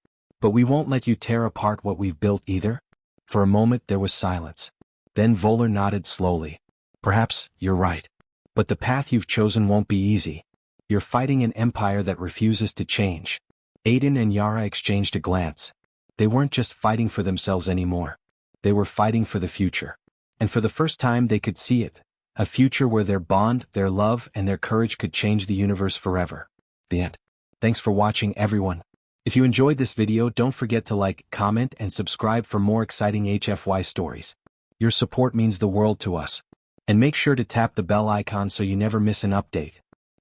But we won't let you tear apart what we've built either." For a moment there was silence. Then Voller nodded slowly. Perhaps you're right. But the path you've chosen won't be easy. You're fighting an empire that refuses to change. Aiden and Yara exchanged a glance. They weren't just fighting for themselves anymore. They were fighting for the future. And for the first time they could see it. A future where their bond, their love, and their courage could change the universe forever. The end. Thanks for watching, everyone. If you enjoyed this video, don't forget to like, comment, and subscribe for more exciting HFY stories. Your support means the world to us. And make sure to tap the bell icon so you never miss an update.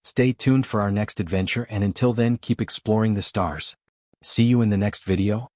Stay tuned for our next adventure, and until then, keep exploring the stars. See you in the next video.